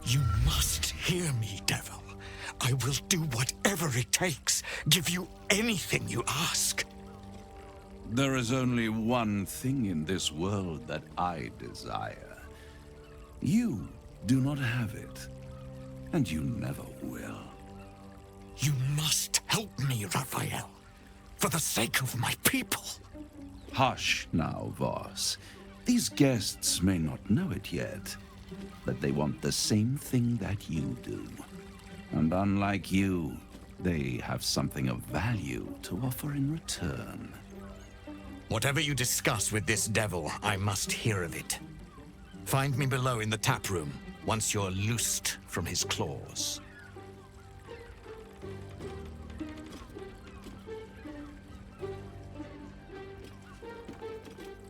You must hear me, devil. I will do whatever it takes. Give you anything you ask. There is only one thing in this world that I desire. You do not have it, and you never will. You must help me, Raphael. For the sake of my people. Hush now, Voss. These guests may not know it yet, but they want the same thing that you do. And unlike you, they have something of value to offer in return. Whatever you discuss with this devil, I must hear of it. Find me below in the tap room, once you're loosed from his claws.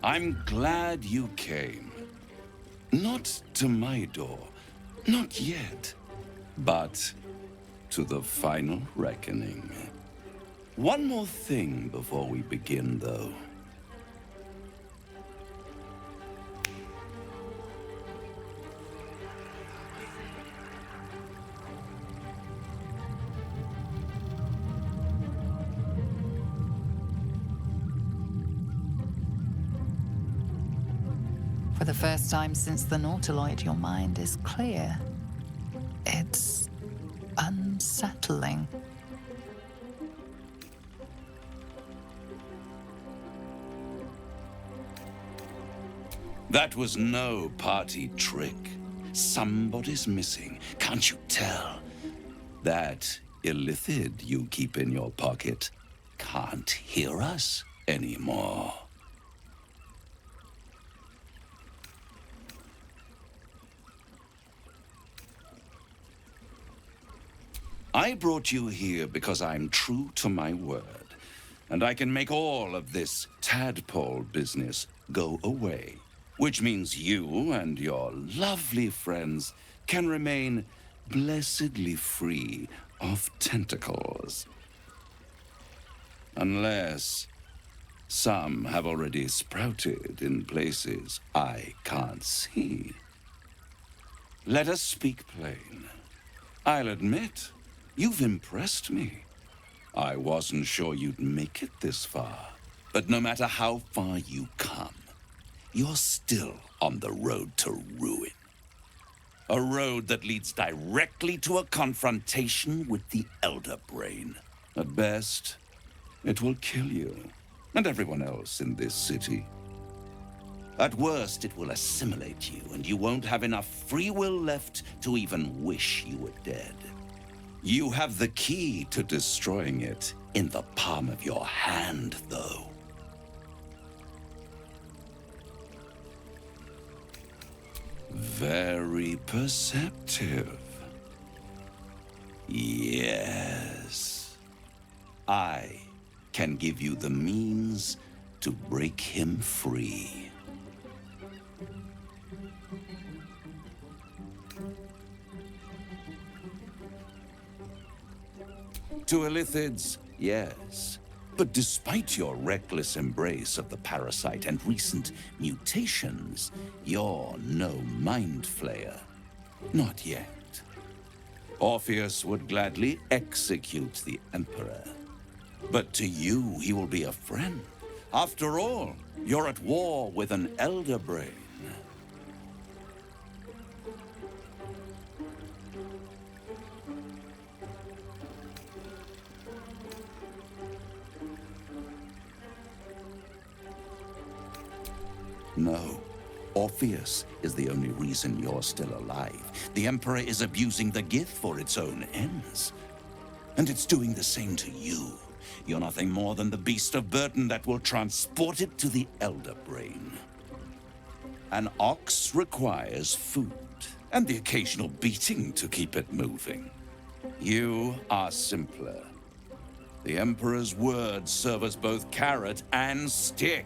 I'm glad you came. Not to my door, not yet, but to the final reckoning. One more thing before we begin, though. For the first time since the Nautiloid, your mind is clear. It's unsettling. That was no party trick. Somebody's missing, can't you tell? That illithid you keep in your pocket can't hear us anymore. I brought you here because I'm true to my word, and I can make all of this tadpole business go away, which means you and your lovely friends can remain blessedly free of tentacles. Unless some have already sprouted in places I can't see. Let us speak plain. I'll admit, you've impressed me. I wasn't sure you'd make it this far. But no matter how far you come, you're still on the road to ruin. A road that leads directly to a confrontation with the Elder Brain. At best, it will kill you and everyone else in this city. At worst, it will assimilate you, and you won't have enough free will left to even wish you were dead. You have the key to destroying it in the palm of your hand, though. Very perceptive. Yes. I can give you the means to break him free. To illithids, yes. But despite your reckless embrace of the parasite and recent mutations, you're no mind flayer. Not yet. Orpheus would gladly execute the Emperor. But to you, he will be a friend. After all, you're at war with an Elder Brain. No. Orpheus is the only reason you're still alive. The Emperor is abusing the gift for its own ends. And it's doing the same to you. You're nothing more than the beast of burden that will transport it to the Elder Brain. An ox requires food, and the occasional beating to keep it moving. You are simpler. The Emperor's words serve as both carrot and stick.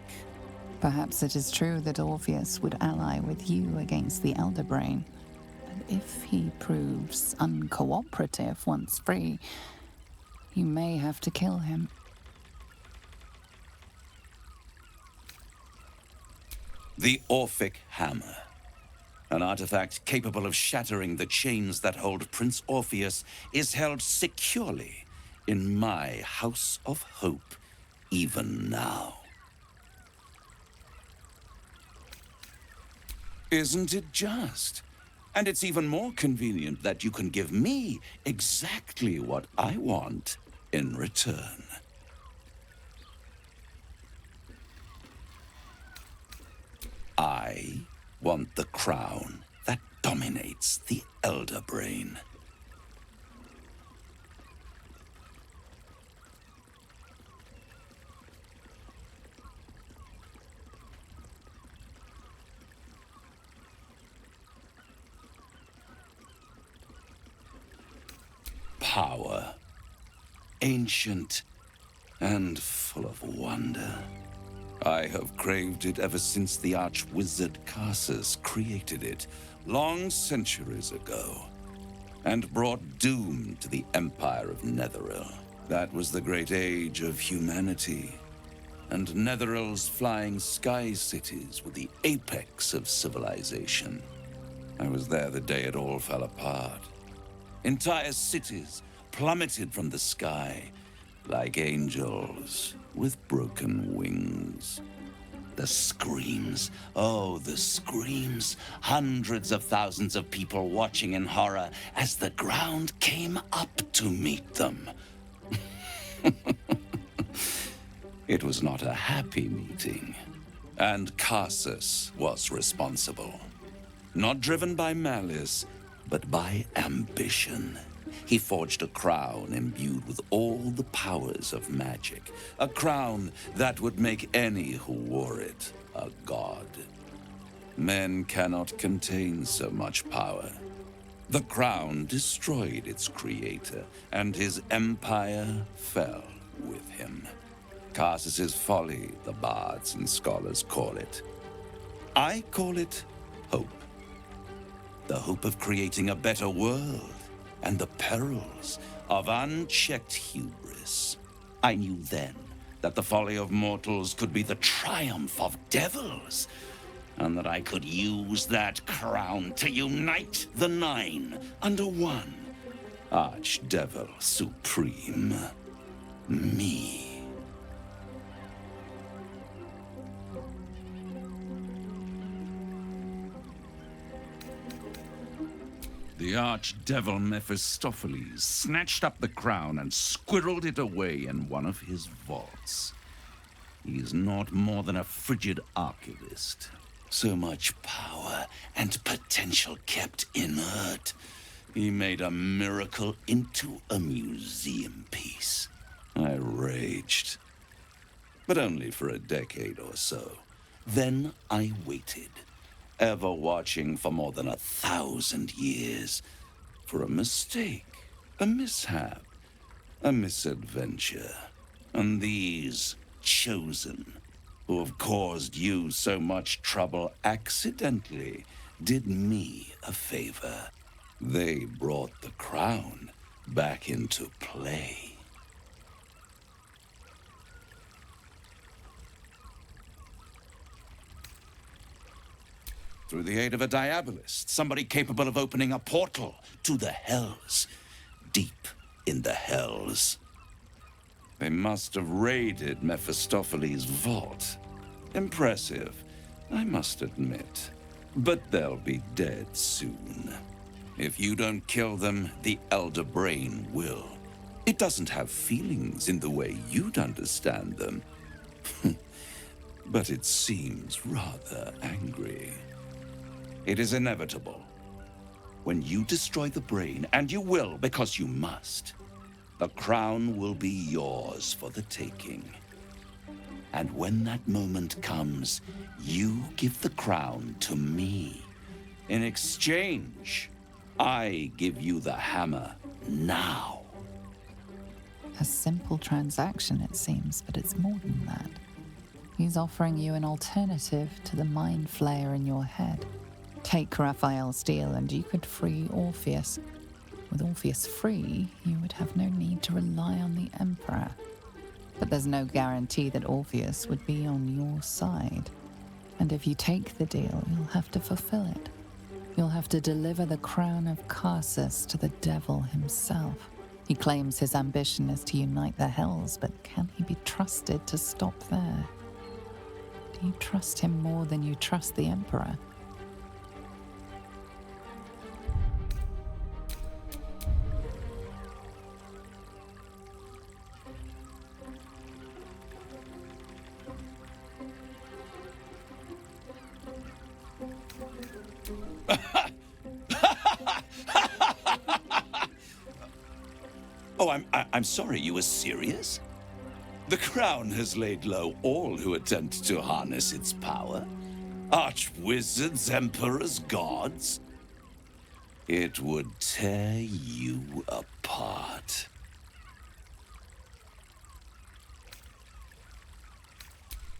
Perhaps it is true that Orpheus would ally with you against the Elder Brain. But if he proves uncooperative once free, you may have to kill him. The Orphic Hammer. An artifact capable of shattering the chains that hold Prince Orpheus is held securely in my House of Hope, even now. Isn't it just? And it's even more convenient that you can give me exactly what I want in return. I want the crown that dominates the Elder Brain. Power, ancient and full of wonder. I have craved it ever since the arch-wizard Karsus created it, long centuries ago, and brought doom to the Empire of Netheril. That was the great age of humanity, and Netheril's flying sky cities were the apex of civilization. I was there the day it all fell apart. Entire cities plummeted from the sky like angels with broken wings. The screams, oh, the screams. Hundreds of thousands of people watching in horror as the ground came up to meet them. It was not a happy meeting, and Karsus was responsible. Not driven by malice, but by ambition. He forged a crown imbued with all the powers of magic. A crown that would make any who wore it a god. Men cannot contain so much power. The crown destroyed its creator, and his empire fell with him. Karsus's folly, the bards and scholars call it. I call it hope. The hope of creating a better world, and the perils of unchecked hubris. I knew then that the folly of mortals could be the triumph of devils, and that I could use that crown to unite the Nine under one Archdevil Supreme. Me. The Archdevil Mephistopheles snatched up the crown and squirreled it away in one of his vaults. He is not more than a frigid archivist. So much power and potential kept inert. He made a miracle into a museum piece. I raged. But only for a decade or so. Then I waited, ever watching for more than 1,000 years, for a mistake, a mishap, a misadventure. And these chosen, who have caused you so much trouble accidentally, did me a favor. They brought the crown back into play. Through the aid of a diabolist, somebody capable of opening a portal to the Hells, deep in the Hells. They must have raided Mephistopheles' vault. Impressive, I must admit. But they'll be dead soon. If you don't kill them, the Elder Brain will. It doesn't have feelings in the way you'd understand them. But it seems rather angry. It is inevitable. When you destroy the brain, and you will because you must, the crown will be yours for the taking. And when that moment comes, you give the crown to me. In exchange, I give you the hammer now. A simple transaction, it seems, but it's more than that. He's offering you an alternative to the mind flayer in your head. Take Raphael's deal and you could free Orpheus. With Orpheus free, you would have no need to rely on the Emperor. But there's no guarantee that Orpheus would be on your side. And if you take the deal, you'll have to fulfill it. have to deliver the crown of Karsus to the devil himself. He claims his ambition is to unite the Hells, but can he be trusted to stop there? Do you trust him more than you trust the Emperor? Oh, I'm sorry, you were serious? The crown has laid low all who attempt to harness its power. Archwizards, emperors, gods. It would tear you apart.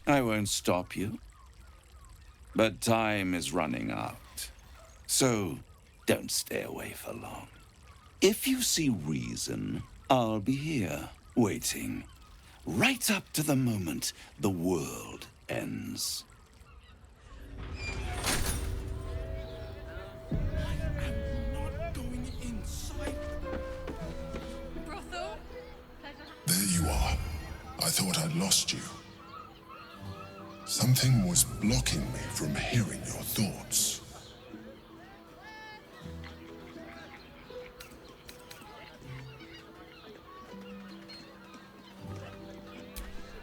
I won't stop you. But time is running out. So don't stay away for long. If you see reason, I'll be here, waiting. Right up to the moment the world ends. There you are. I thought I'd lost you. Something was blocking me from hearing your thoughts.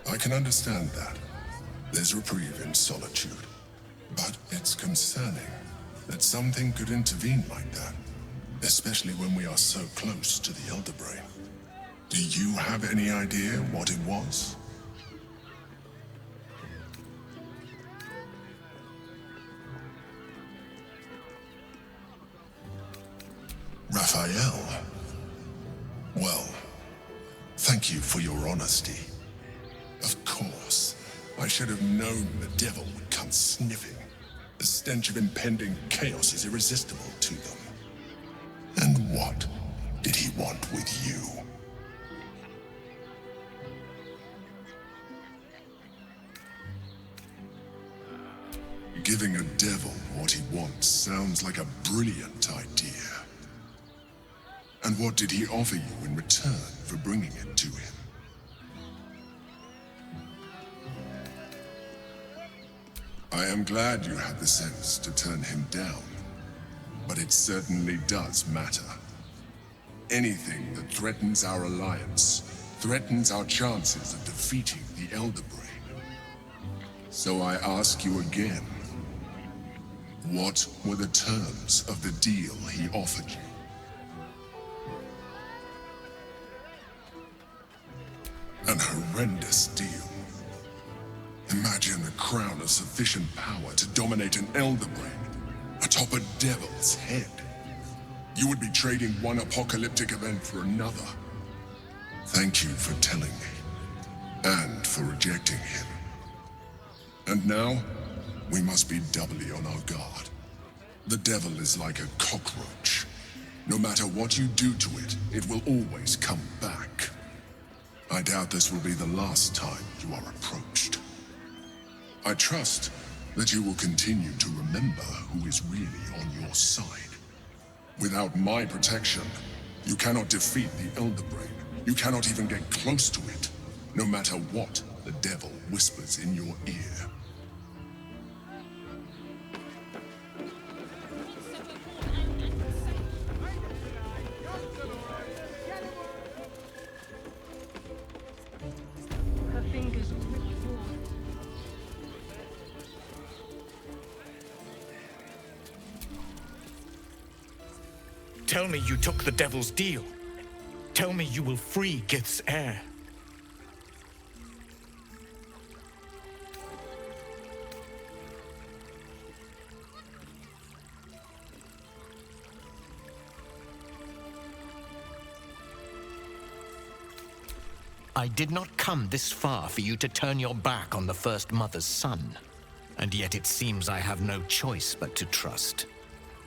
I can understand that. There's reprieve in solitude. But it's concerning that something could intervene like that, especially when we are so close to the Elder Brain. Do you have any idea what it was? Raphael? Well, thank you for your honesty. Of course, I should have known the devil would come sniffing. The stench of impending chaos is irresistible to them. And what did he want with you? Giving a devil what he wants sounds like a brilliant idea. And what did he offer you in return for bringing it to him? I am glad you had the sense to turn him down, but it certainly does matter. Anything that threatens our alliance threatens our chances of defeating the Elder Brain. So I ask you again, what were the terms of the deal he offered you? An horrendous deal. Imagine a crown of sufficient power to dominate an Elder Brain atop a devil's head. You would be trading one apocalyptic event for another. Thank you for telling me, and for rejecting him. And now, we must be doubly on our guard. The devil is like a cockroach. No matter what you do to it, it will always come back. I doubt this will be the last time you are approached. I trust that you will continue to remember who is really on your side. Without my protection, you cannot defeat the Elder Brain. You cannot even get close to it, no matter what the devil whispers in your ear. Her fingers grip forward. Tell me you took the devil's deal. Tell me you will free Gith's heir. I did not come this far for you to turn your back on the First Mother's son. And yet it seems I have no choice but to trust.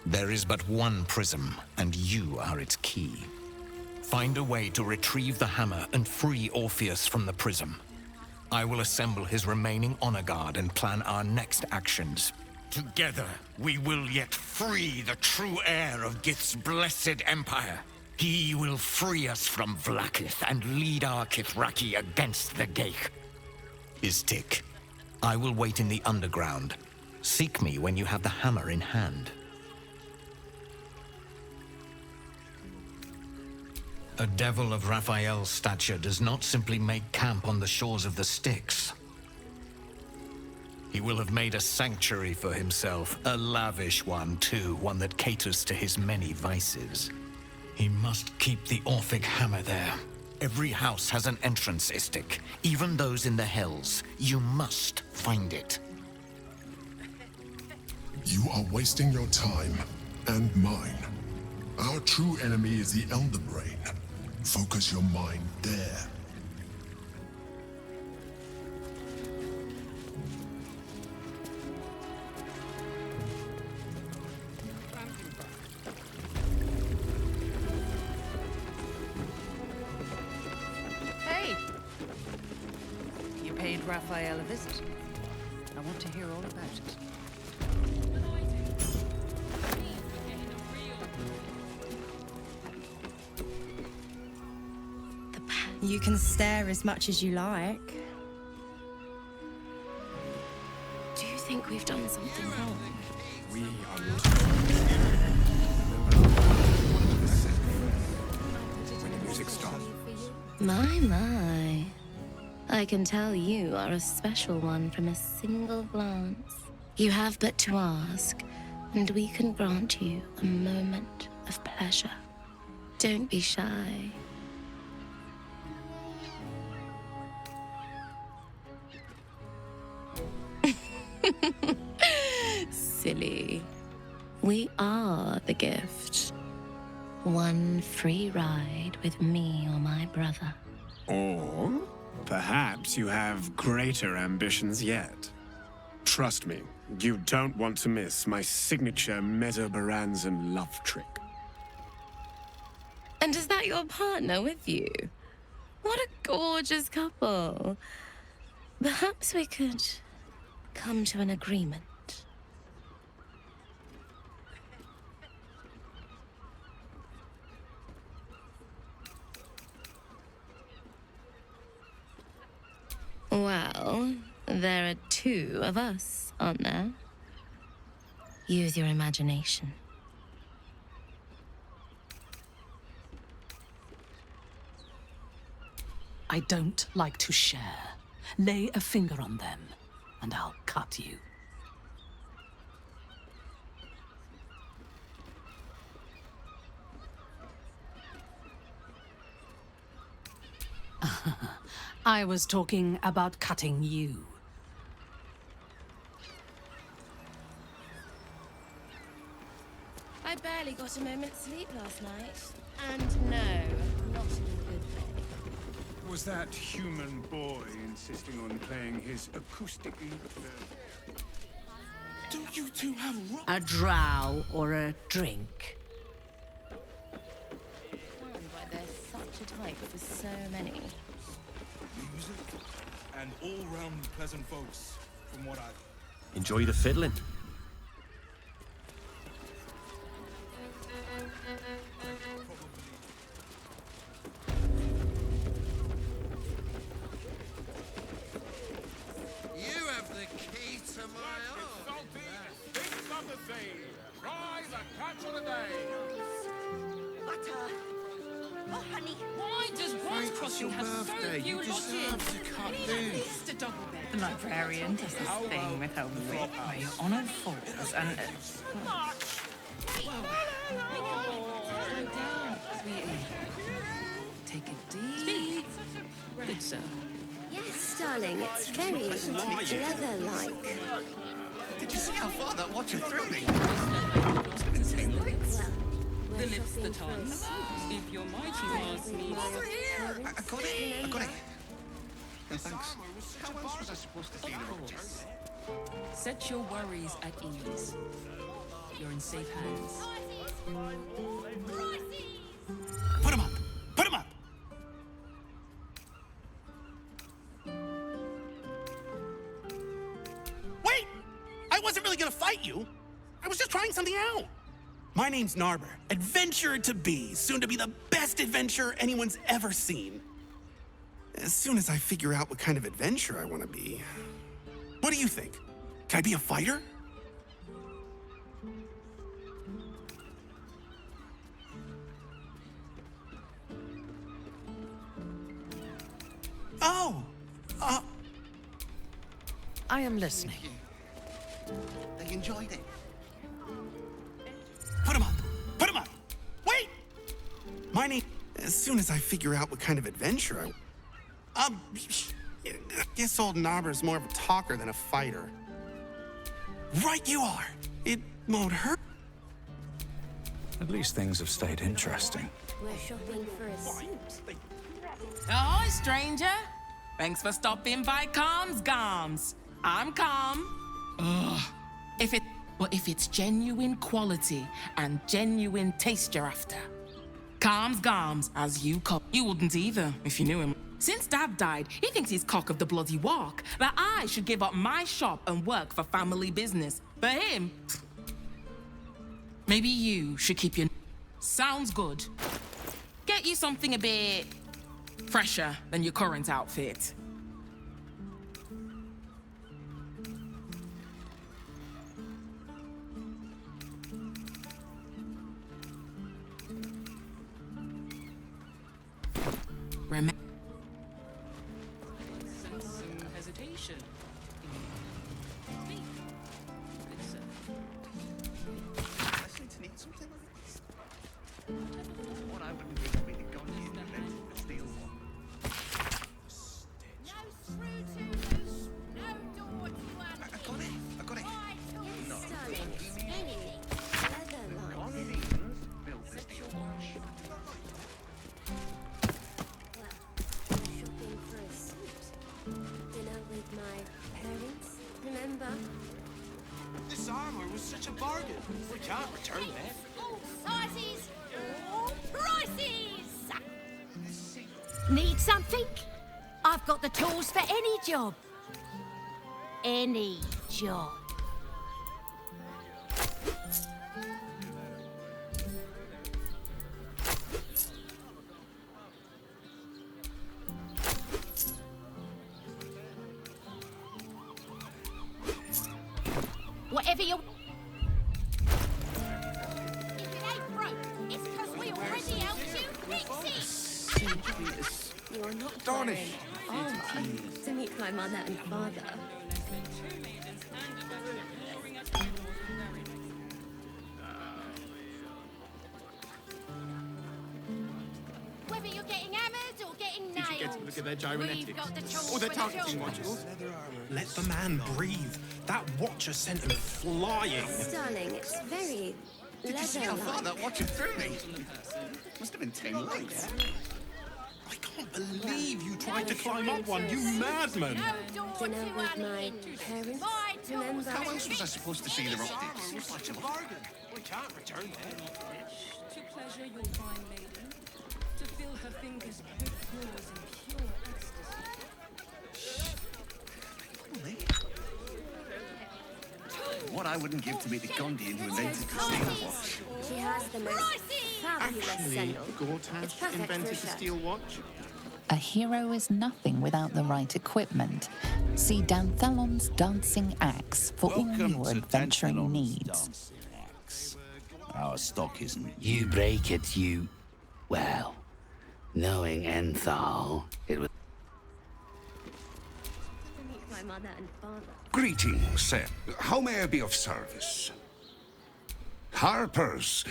There is but one prism, and you are its key. Find a way to retrieve the hammer and free Orpheus from the prism. I will assemble his remaining honor guard and plan our next actions. Together, we will yet free the true heir of Gith's blessed empire. He will free us from Vlaakith and lead our Kithraki against the Geich. Istik, I will wait in the underground. Seek me when you have the hammer in hand. A devil of Raphael's stature does not simply make camp on the shores of the Styx. He will have made a sanctuary for himself, a lavish one too, one that caters to his many vices. He must keep the Orphic hammer there. Every house has an entrance, Istik, even those in the Hells. You must find it. You are wasting your time, and mine. Our true enemy is the Elder Brain. Focus your mind there. Hey! You paid Raphael a visit. I want to hear all about it. You can stare as much as you like. Do you think we've done something wrong? We are when the music stops. My. I can tell you are a special one from a single glance. You have but to ask, and we can grant you a moment of pleasure. Don't be shy. Silly. We are the gift. One free ride with me or my brother. Or perhaps you have greater ambitions yet. Trust me, you don't want to miss my signature Mesobaranzan love trick. And is that your partner with you? What a gorgeous couple. Perhaps we could come to an agreement. Well, there are two of us, aren't there? Use your imagination. I don't like to share. Lay a finger on them, and I'll cut you. I was talking about cutting you. I barely got a moment's sleep last night. And no, not in a good way. Was that human boy insisting on playing his acoustic lute? Do you two have A drow or a drink? Understand why there's such a type for so many. Music and all-round pleasant folks, from what I've... Enjoy the fiddling. You have the key to my heart. Things of the sea. Rise and catch on a day. Butter. Oh, honey. Why does White Crossing have so few lodges? Mr. Dogglebed, the librarian, does this thing with her whip where you're on all fours and... Slow down, sweetie. Take a deep... Good sir. Yes, darling, it's very leather-like. Did you see how far that watcher threw me? The lips, the tongue. If your mighty mars me... I got it. I got it. No, thanks. How else was I supposed to feel about this? Set your worries at ease. You're in safe hands. Put him up. Put him up. Wait! I wasn't really gonna fight you. I was just trying something out. My name's Narber, adventurer to be, soon to be the best adventurer anyone's ever seen. As soon as I figure out what kind of adventurer I want to be. What do you think? Can I be a fighter? Oh! I am listening. They enjoyed it. Put him up! Put him up! Wait! My name... As soon as I figure out what kind of adventure I guess old Narber's more of a talker than a fighter. Right you are! It won't hurt. At least things have stayed interesting. We're shopping for a suit. Ahoy, stranger! Thanks for stopping by Calm's Gums. I'm Calm. Ugh. If it's genuine quality and genuine taste you're after, Calm's Gums, as you call, you wouldn't either if you knew him. Since Dad died, he thinks he's cock of the bloody walk, that I should give up my shop and work for family business. For him, maybe you should keep your... Sounds good. Get you something a bit fresher than your current outfit. Remember... Some hesitation. I seem to need something like this. What I wouldn't give to be the god you invented the steel one. No screw to loose, no door to I got it. I got it. No. Stunning, spinning, leather One like. Stevens built the steel watch. We're shopping for a suit. Dinner with my parents, remember? This armor was such a bargain. We can't return it. All sizes, all prices! Need something? I've got the tools for any job. Any job. Whatever you... If it ain't broke, it's 'cause we already helped you fix it! You're not Astonished. wearing armor to meet my mother and father. Whether you're getting hammered or getting nailed. Did you get to look at their gyrometics? We've got the tools Or their for the targeting job. watches? Let the man breathe. That watcher sent him flying. Darling, it's very Did you see how far leather-like. that watching through me? Must have been 10 legs. I can't believe you tried to climb up one, you madman! Dinner with my parents, remember? How else was I supposed to see the optics? It's such a bargain. We can't return it. To pleasure your fine maiden, to fill her fingers with yours in pure ecstasy. What I wouldn't give to meet the Gondian who invented the steel watch. She has the most fabulous Actually, sandal. Gortash It's perfect invented for the a shirt. steel watch. A hero is nothing without the right equipment. See Danthelon's dancing axe for all your adventuring needs. Our stock isn't. You break it, you. Well, knowing Enthal, it was. To meet my mother and father. Greetings, sir. How may I be of service? Harper's.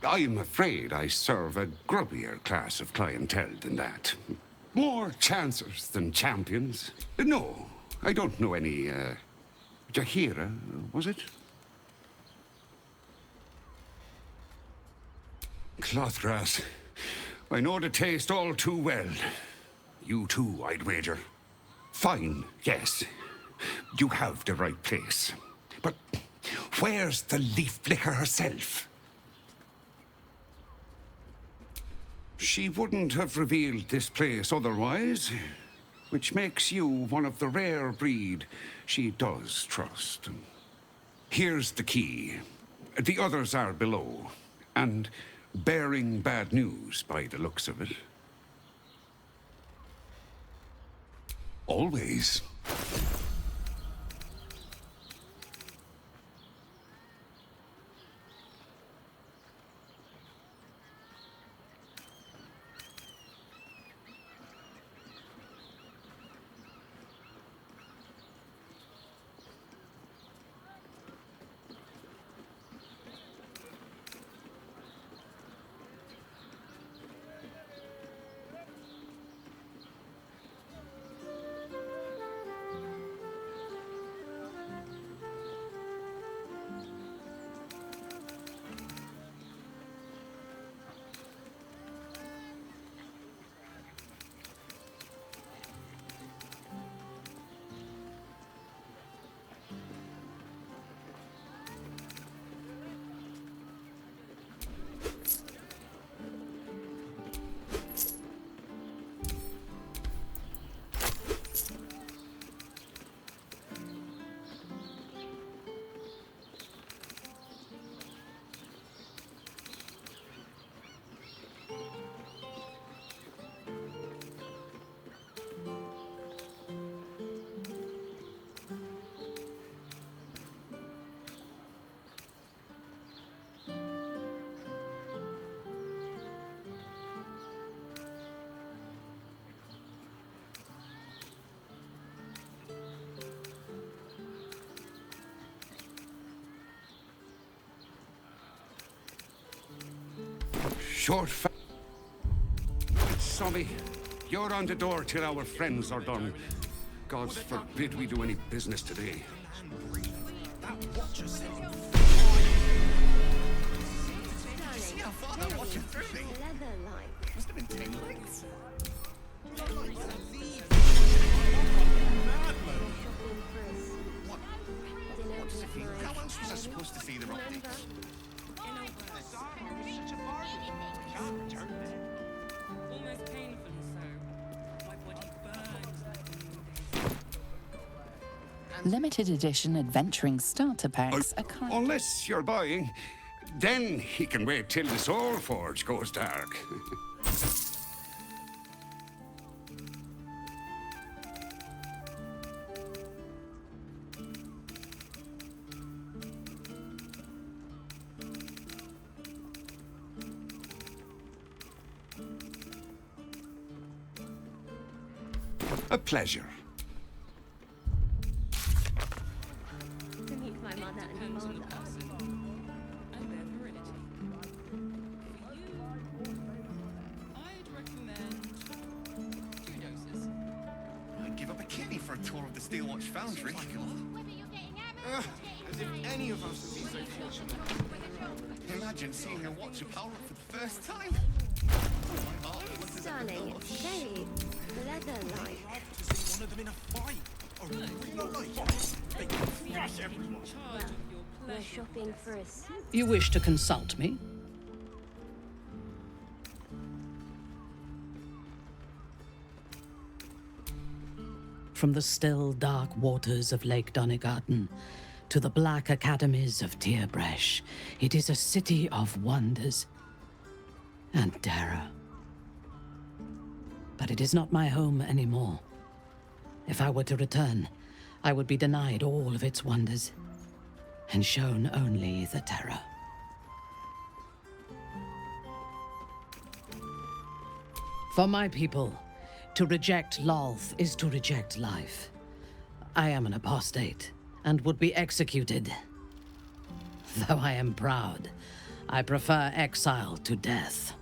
I'm afraid I serve a grubbier class of clientele than that. More chancers than champions. No, I don't know any, Jahira, was it? Clothgrass. I know the taste all too well. You too, I'd wager. Fine, yes. You have the right place. But where's the leaf flicker herself? She wouldn't have revealed this place otherwise, which makes you one of the rare breed she does trust. Here's the key. The others are below, and bearing bad news by the looks of it. Always. Sommy, you're on the door till our friends are done. God forbid we do any business today. See how far that watch through me? Must have been tingling. What's it feel? How else was I supposed to see the optics? Such a bargain. Can't return it. Almost painfully so. My body burns. Limited edition adventuring starter packs are currently... Unless you're buying, then he can wait till the Soul Forge goes dark. A pleasure. To meet my mother and father. And their virility. For you, I'd recommend 2 doses. I'd give up a kidney for a tour of the Steelwatch Foundry. As if any of us would be so fortunate. Imagine seeing your watch power up for the first time. Darling, it's very leather-like. One of them in a fight. A real life. They can thrash everyone. Well, we're shopping for a suit. You wish to consult me? From the still, dark waters of Lake Donegarten to the black academies of Tierbresh, it is a city of wonders and terror. But it is not my home anymore. If I were to return, I would be denied all of its wonders and shown only the terror. For my people, to reject Lolth is to reject life. I am an apostate and would be executed. Though I am proud, I prefer exile to death.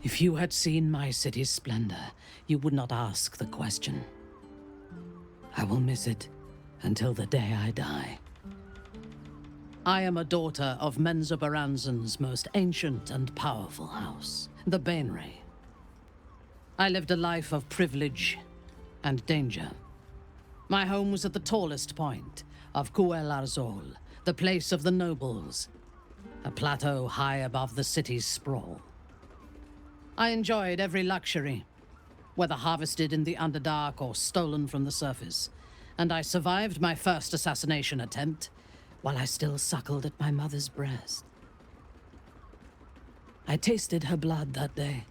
If you had seen my city's splendor, you would not ask the question. I will miss it until the day I die. I am a daughter of Menzoberranzan's most ancient and powerful house, the Bainray. I lived a life of privilege and danger. My home was at the tallest point of Cuel Arzol, the place of the nobles, a plateau high above the city's sprawl. I enjoyed every luxury, whether harvested in the Underdark or stolen from the surface. And I survived my first assassination attempt while I still suckled at my mother's breast. I tasted her blood that day.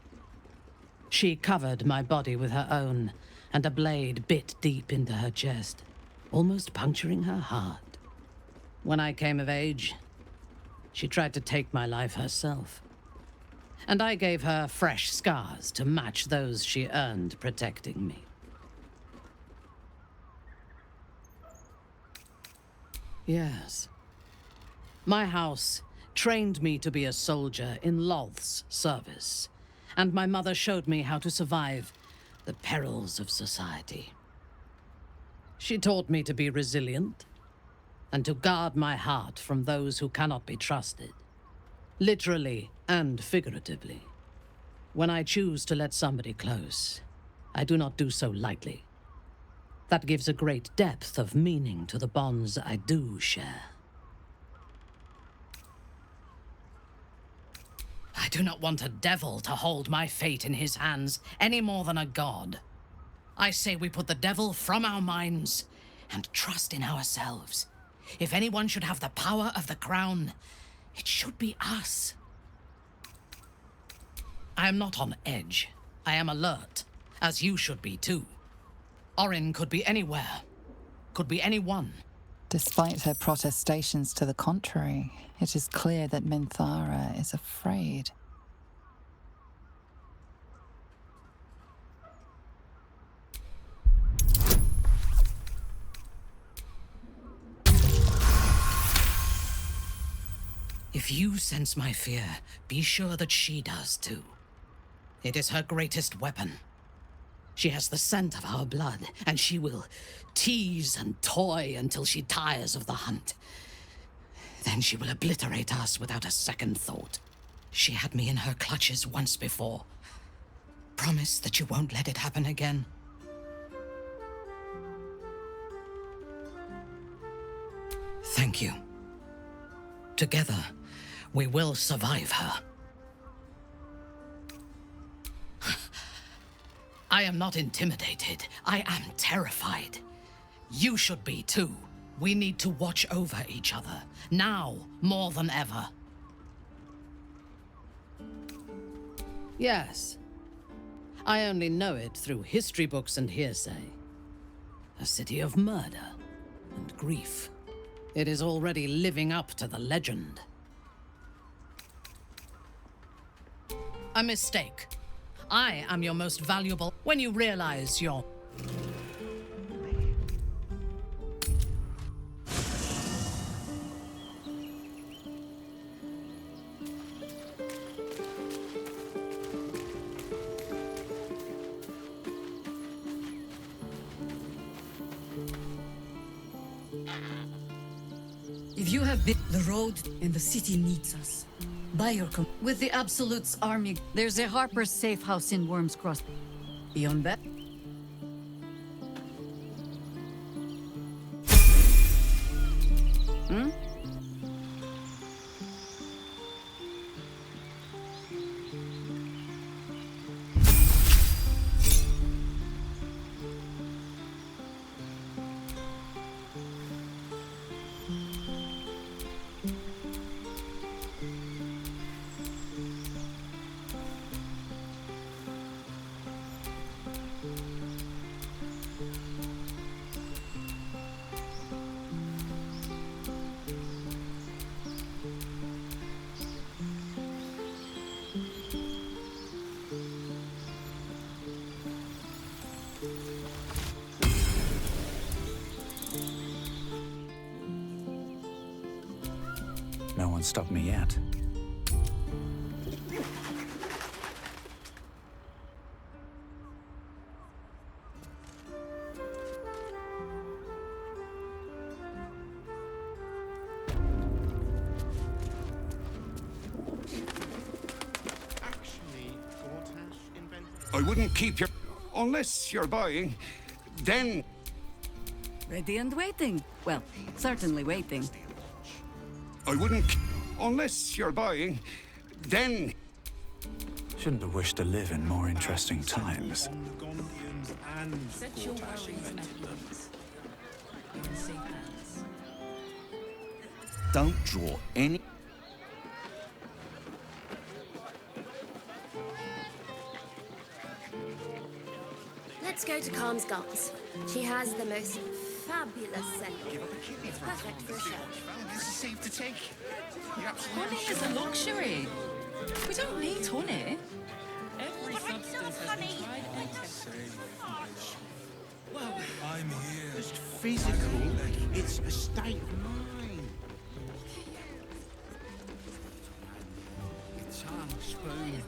She covered my body with her own, and a blade bit deep into her chest, almost puncturing her heart. When I came of age, she tried to take my life herself. And I gave her fresh scars to match those she earned protecting me. Yes. My house trained me to be a soldier in Lolth's service, and my mother showed me how to survive the perils of society. She taught me to be resilient, and to guard my heart from those who cannot be trusted, literally and figuratively. When I choose to let somebody close, I do not do so lightly. That gives a great depth of meaning to the bonds I do share. I do not want a devil to hold my fate in his hands any more than a god. I say we put the devil from our minds and trust in ourselves. If anyone should have the power of the crown, it should be us. I am not on edge. I am alert, as you should be too. Orin could be anywhere, could be anyone. Despite her protestations to the contrary, it is clear that Minthara is afraid. If you sense my fear, be sure that she does too. It is her greatest weapon. She has the scent of our blood, and she will tease and toy until she tires of the hunt. Then she will obliterate us without a second thought. She had me in her clutches once before. Promise that you won't let it happen again. Thank you. Together, we will survive her. I am not intimidated. I am terrified. You should be too. We need to watch over each other, now more than ever. Yes. I only know it through history books and hearsay. A city of murder and grief. It is already living up to the legend. A mistake. I am your most valuable when you realize you're... If you have been the road and the city needs us. By your with the Absolute's army, There's a Harper's safe house in Worm's Cross. beyond that, No one stopped me yet. I wouldn't keep your... Unless you're buying, then... ready and waiting. Well, certainly waiting. I wouldn't... Unless you're buying, then... Shouldn't have wished to live in more interesting times. Set your worries at ease. You're in safe hands. Don't draw any... Let's go to Calm's Gums. She has the most fabulous scent. It's perfect for a show. This is safe to take. You're Honey absolutely is sure. a luxury. We don't need honey. Every substance has been tried and tested. Well, I'm here. Just physical. It's a state of mind. Your tongue, spoon.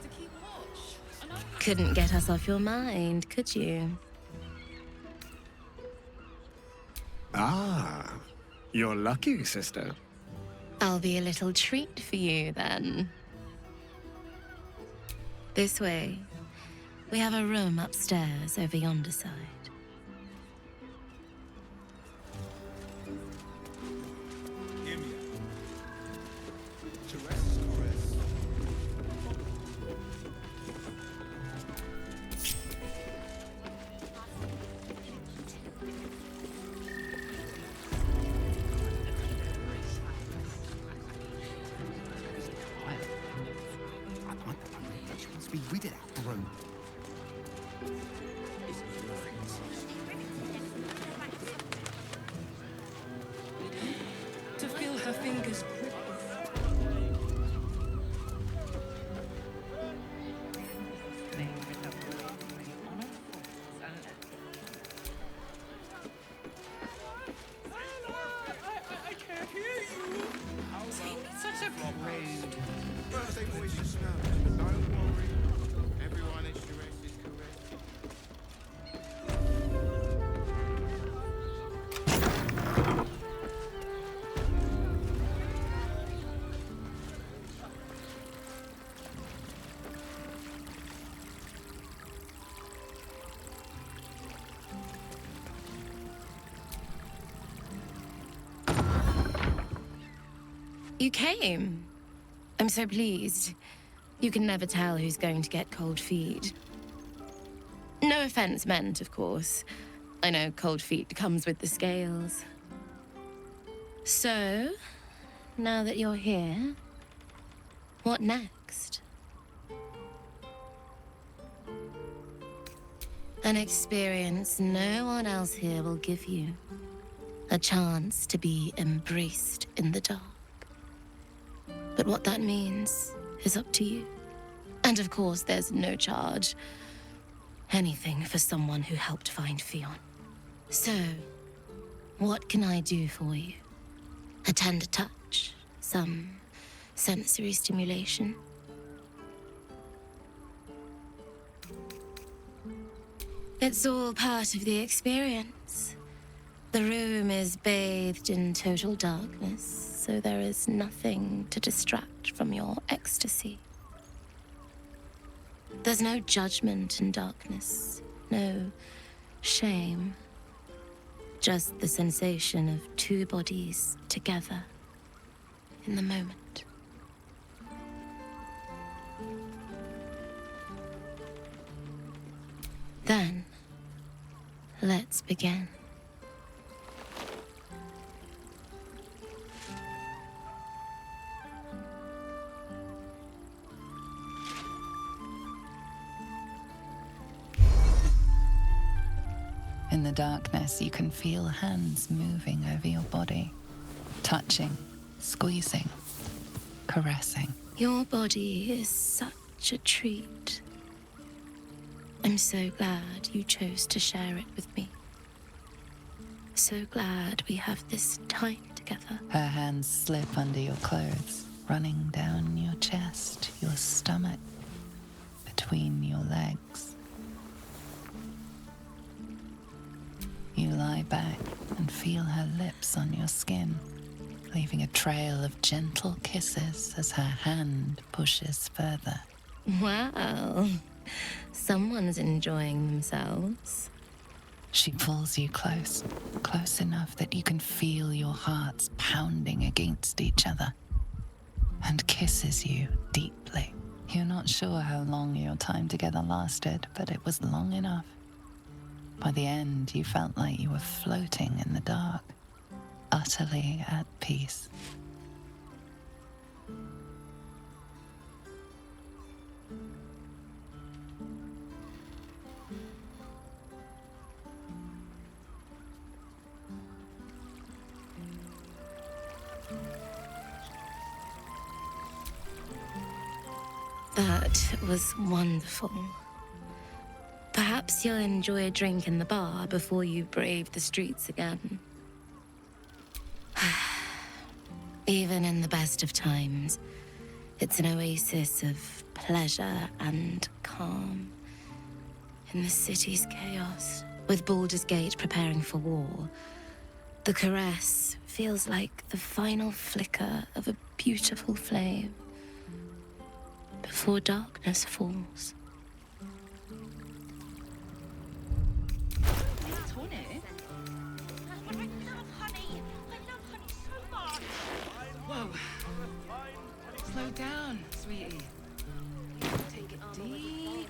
Couldn't get us off your mind, could you? Ah, you're lucky, sister. I'll be a little treat for you then. This way. We have a room upstairs over yonder side. Hear me out. Caress, caress. She wants to be rid of that room. To feel her fingers grip. I can't hear you. Such a rude. Birthday boys just know. Don't worry. Everyone is correct is correct. You came. I'm so pleased. You can never tell who's going to get cold feet. No offense meant, of course. I know cold feet comes with the scales. So, now that you're here, what next? An experience no one else here will give you. A chance to be embraced in the dark. But what that means is up to you. And of course, there's no charge. Anything for someone who helped find Fionn. So, what can I do for you? A tender touch? Some sensory stimulation? It's all part of the experience. The room is bathed in total darkness, so there is nothing to distract from your ecstasy. There's no judgment in darkness, no shame. Just the sensation of two bodies together in the moment. Then, let's begin. In the darkness, you can feel hands moving over your body, touching, squeezing, caressing. Your body is such a treat. I'm so glad you chose to share it with me. So glad we have this time together. Her hands slip under your clothes, running down your chest, your stomach, between your legs. You lie back and feel her lips on your skin, leaving a trail of gentle kisses as her hand pushes further. Wow. Someone's enjoying themselves. She pulls you close, close enough that you can feel your hearts pounding against each other, and kisses you deeply. You're not sure how long your time together lasted, but it was long enough. By the end, you felt like you were floating in the dark, utterly at peace. That was wonderful. Perhaps you'll enjoy a drink in the bar before you brave the streets again. Even in the best of times, it's an oasis of pleasure and calm. In the city's chaos, with Baldur's Gate preparing for war, the caress feels like the final flicker of a beautiful flame before darkness falls. Whoa. Slow down, sweetie. Take it deep.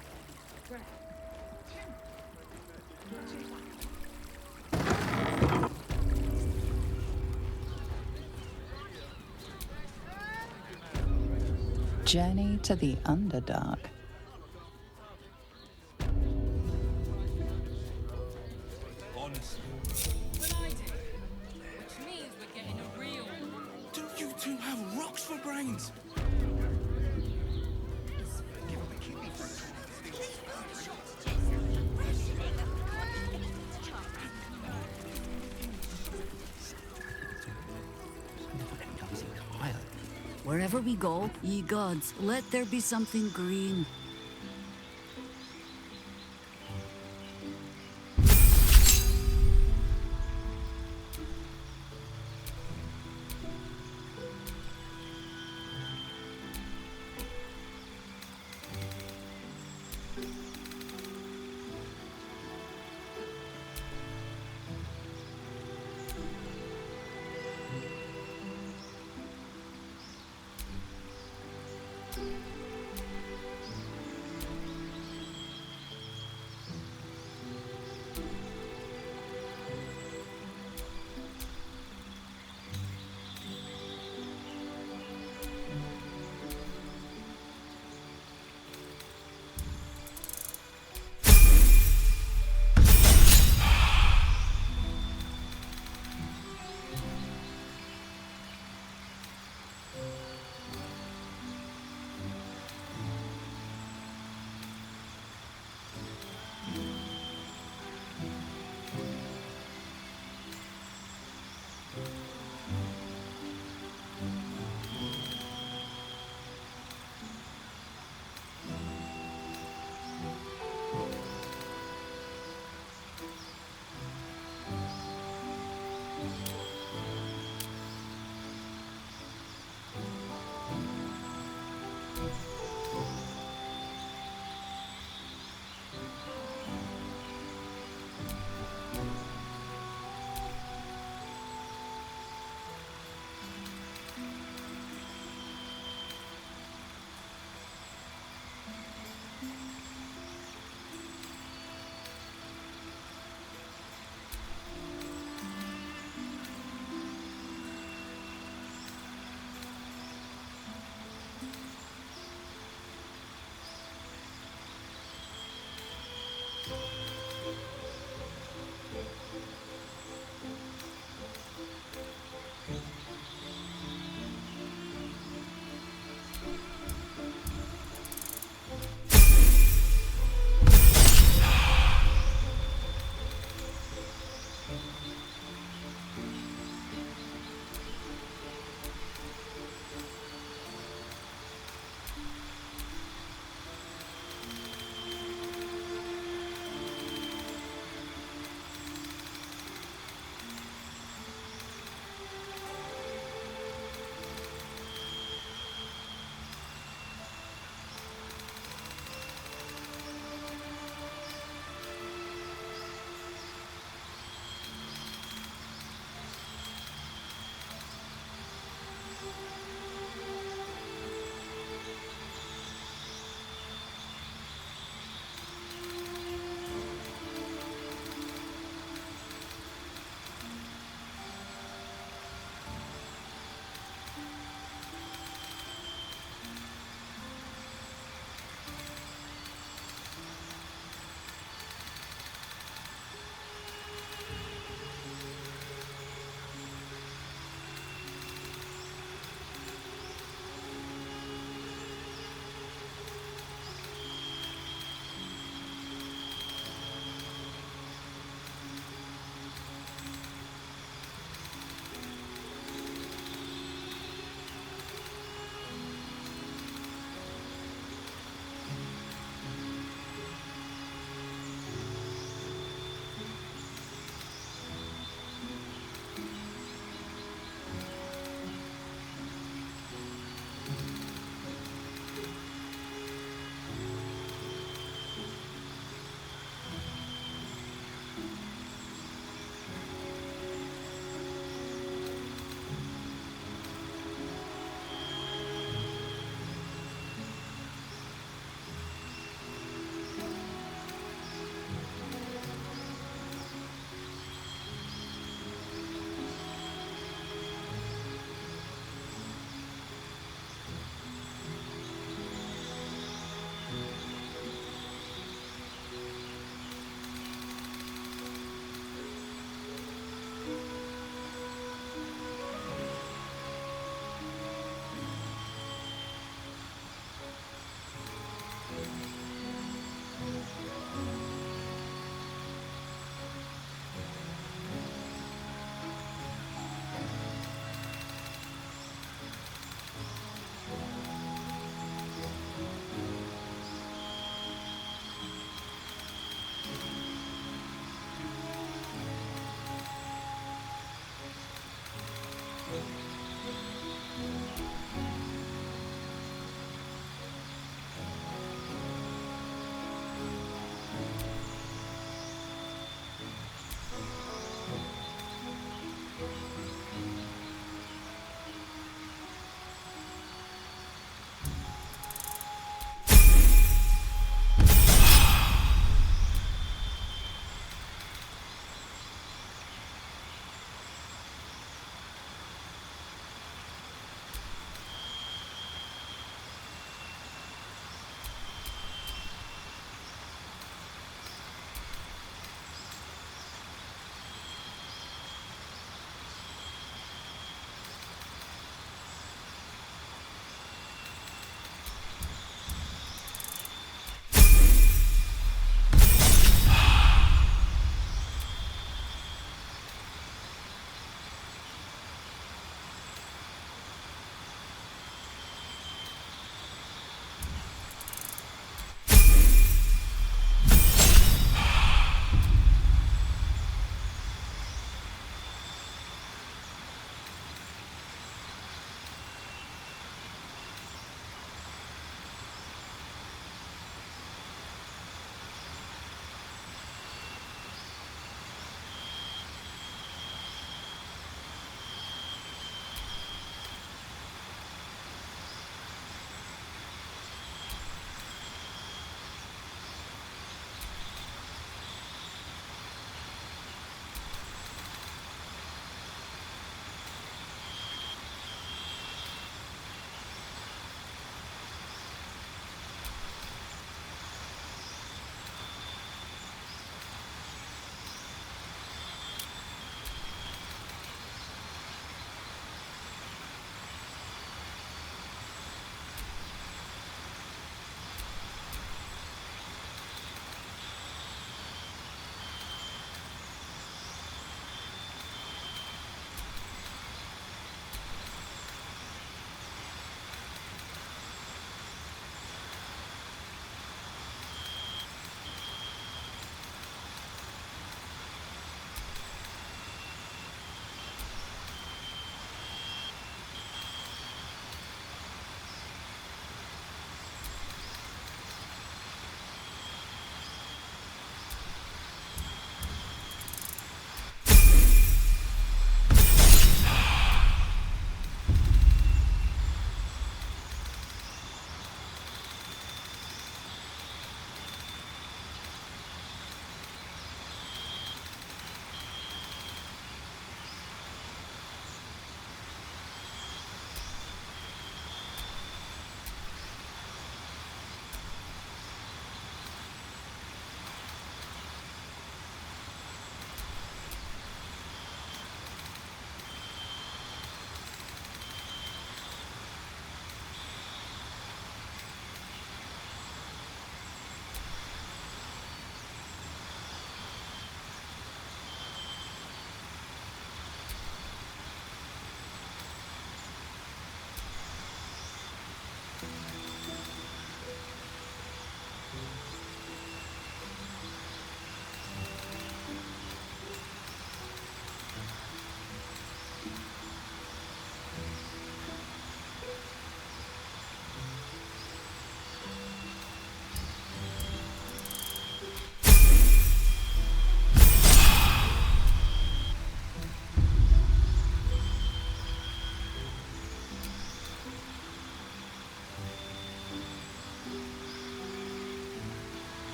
Journey to the Underdark. Don't you two have rocks for brains? Wherever we go, ye gods, let there be something green.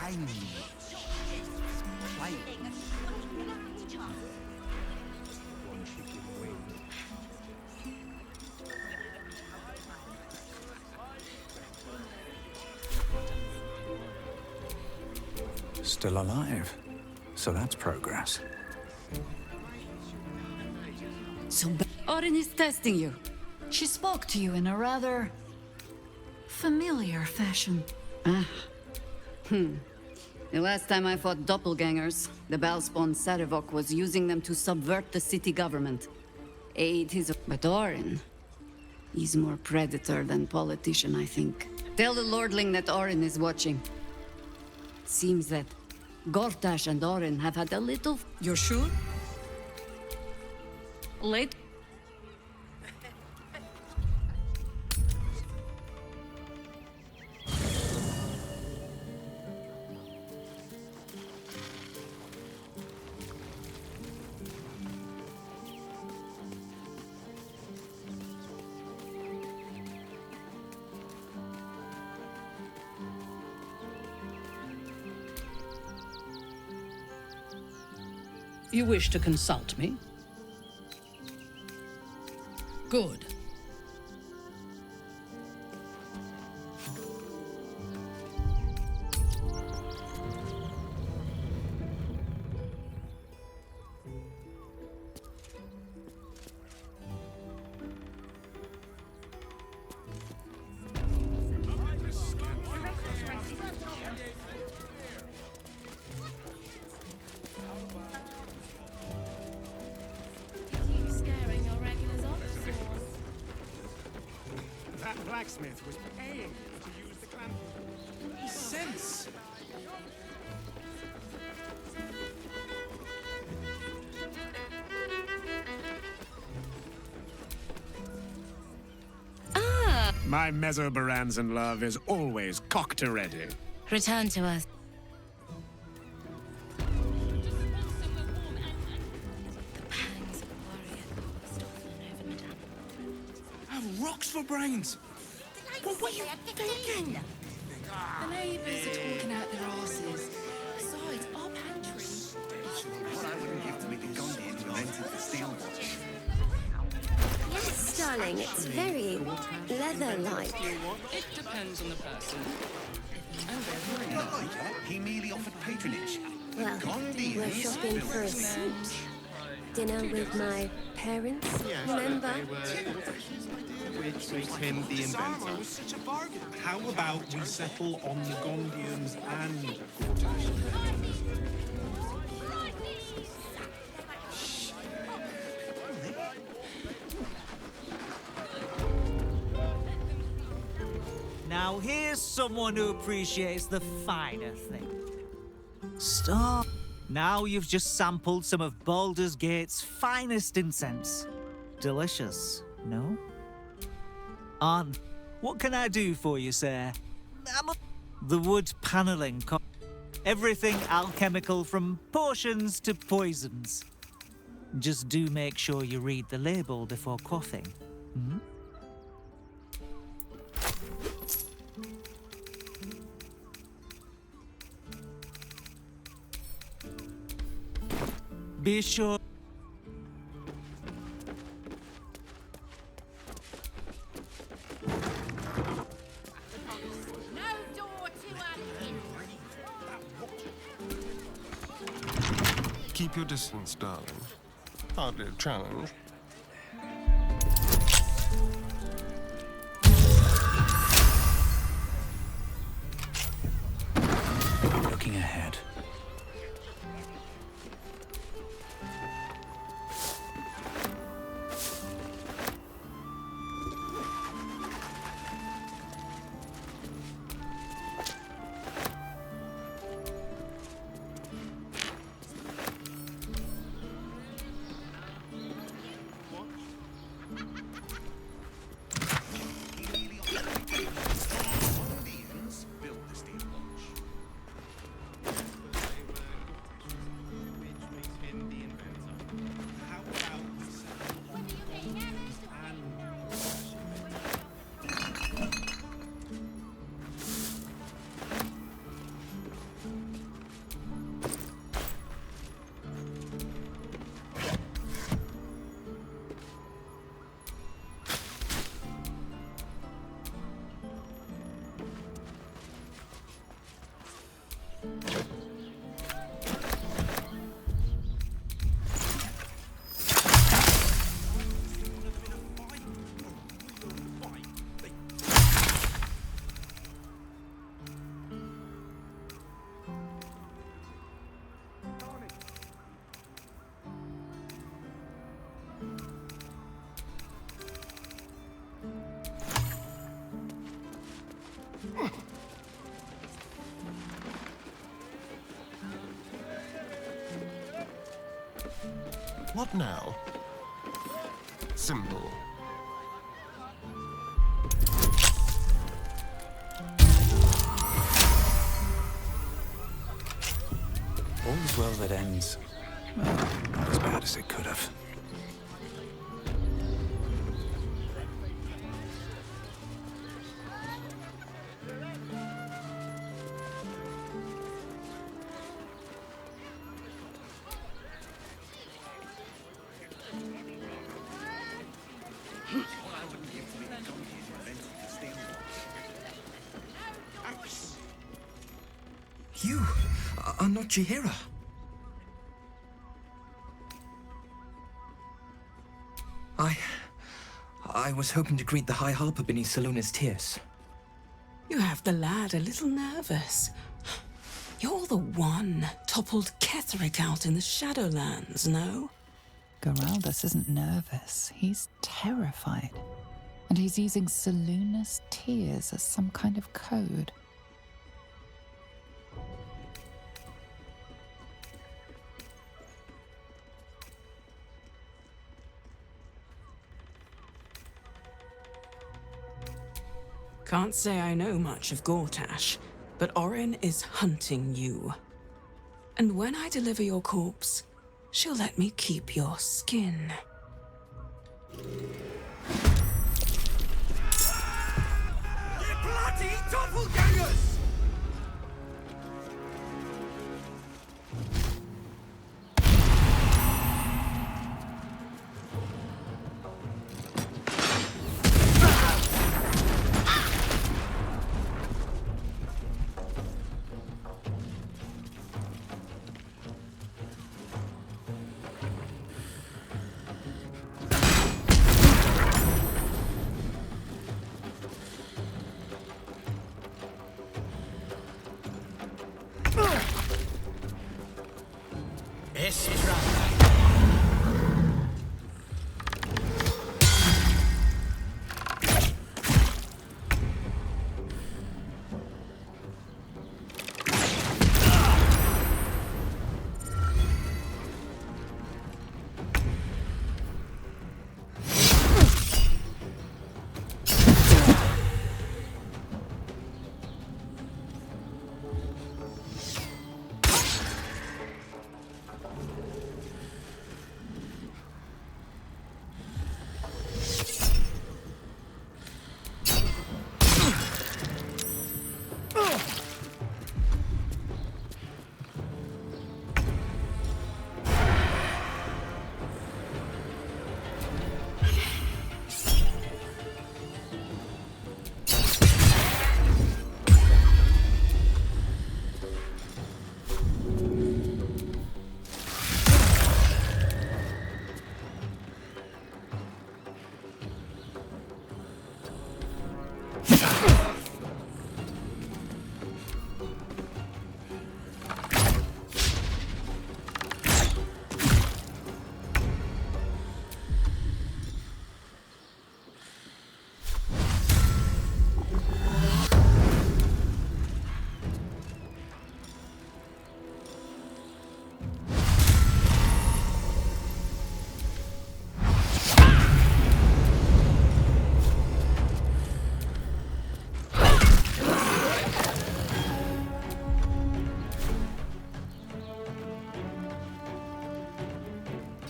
playing. Playing. Still alive. So that's progress. So Orin is testing you. She spoke to you in a rather familiar fashion. The last time I fought doppelgangers, the Balspawn Sarevok was using them to subvert the city government. Aid his... But Orin... he's more predator than politician, I think. Tell the Lordling that Orin is watching. Seems that Gortash and Orin have had a little... You're sure? Late... You wish to consult me? Good. That blacksmith was paying to use the clamp. Sense. My Mesobaranzan love is always cocked to ready. Return to us. Have rocks for brains. What were you thinking? The neighbours are talking out their arses. Besides, our pantry. What I wouldn't give to be the Gondian who invented the steel watch. Yes, darling, it's very leather-like. It depends on the person. Not like that. He merely offered patronage. Well, we're shopping for a suit. Dinner with my parents, remember? Which makes him the inventor. Was such a bargain. How about we settle on the Gondians and Gortash? Now here's someone who appreciates the finer thing. Stop. Now you've just sampled some of Baldur's Gate's finest incense. Delicious, no? What can I do for you, sir? The wood paneling, everything alchemical from potions to poisons. Just do make sure you read the label before quaffing. Hmm? Be sure. Keep your distance, darling. Hardly a challenge. Looking ahead. What now? Simple. All's well that ends. Well, not as bad as it could have. You are not Jaheira. I was hoping to greet the High Harper beneath Selûne's tears. You have the lad a little nervous. You're the one toppled Ketheric out in the Shadowlands, no? Geraldus isn't nervous. He's terrified. And he's using Selûne's tears as some kind of code. Can't say I know much of Gortash, but Orin is hunting you. And when I deliver your corpse, she'll let me keep your skin. Bloody doppelgangers!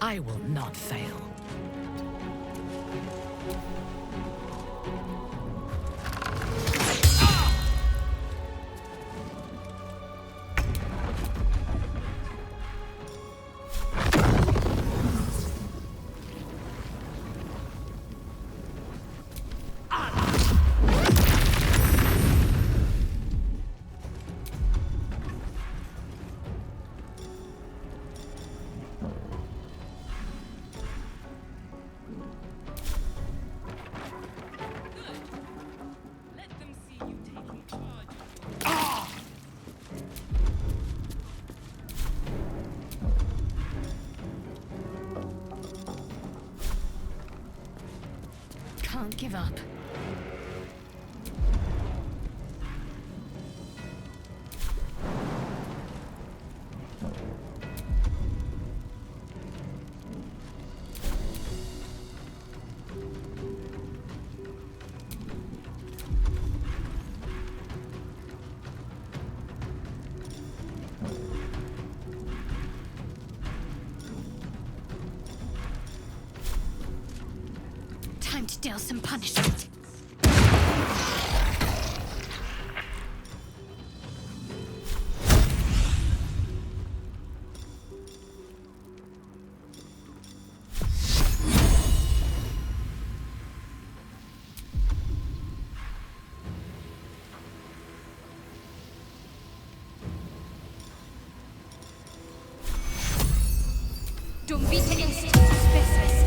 I will not fail. Can't give up. Time to deal some punishment. Dum vita instinct specialist.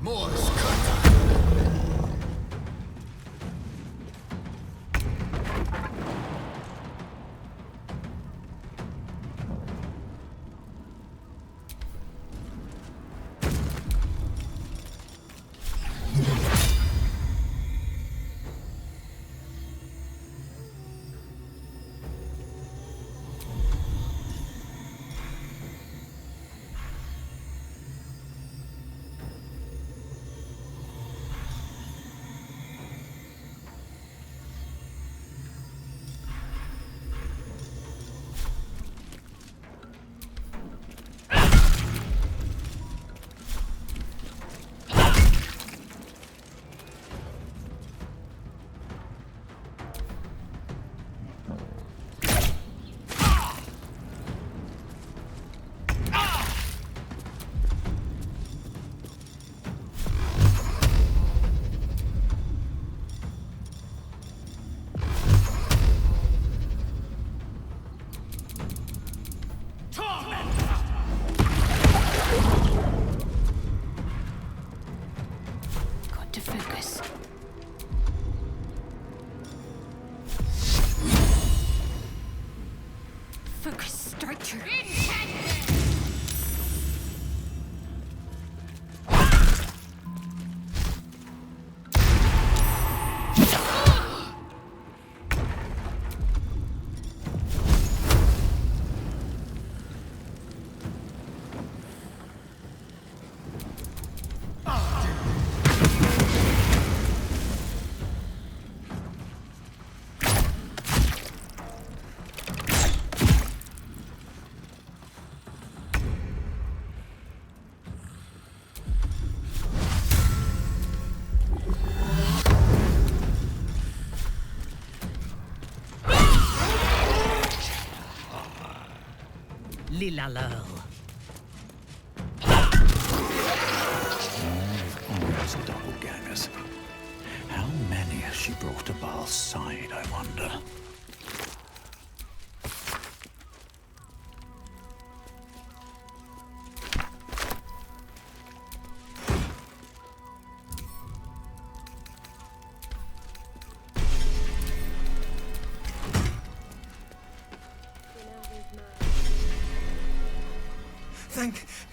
Morse Got to focus. Focus, strike true. Lilalel. Those doppelgangers. How many has she brought to Baal's side, I wonder?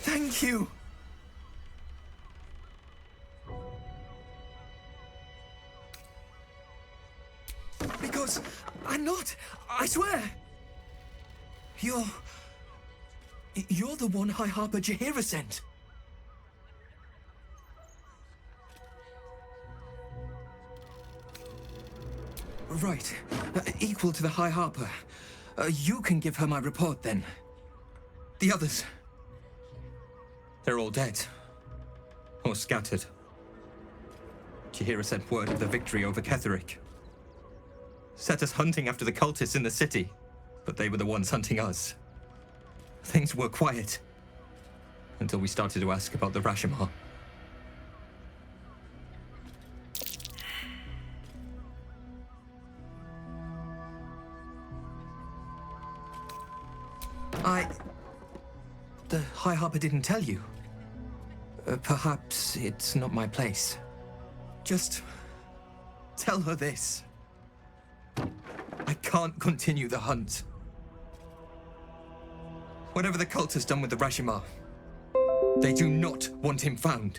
Thank you! Because I'm not, I swear! You're the one High Harper Jaheira sent. Right. Equal to the High Harper. You can give her my report then. The others, They're all dead. Or scattered. Kihira sent word of the victory over Ketheric. Set us hunting after the cultists in the city, but they were the ones hunting us. Things were quiet. Until we started to ask about the Rashomar. The High Harper didn't tell you. Perhaps it's not my place. Just tell her this. I can't continue the hunt. Whatever the cult has done with the Rashomar, they do not want him found.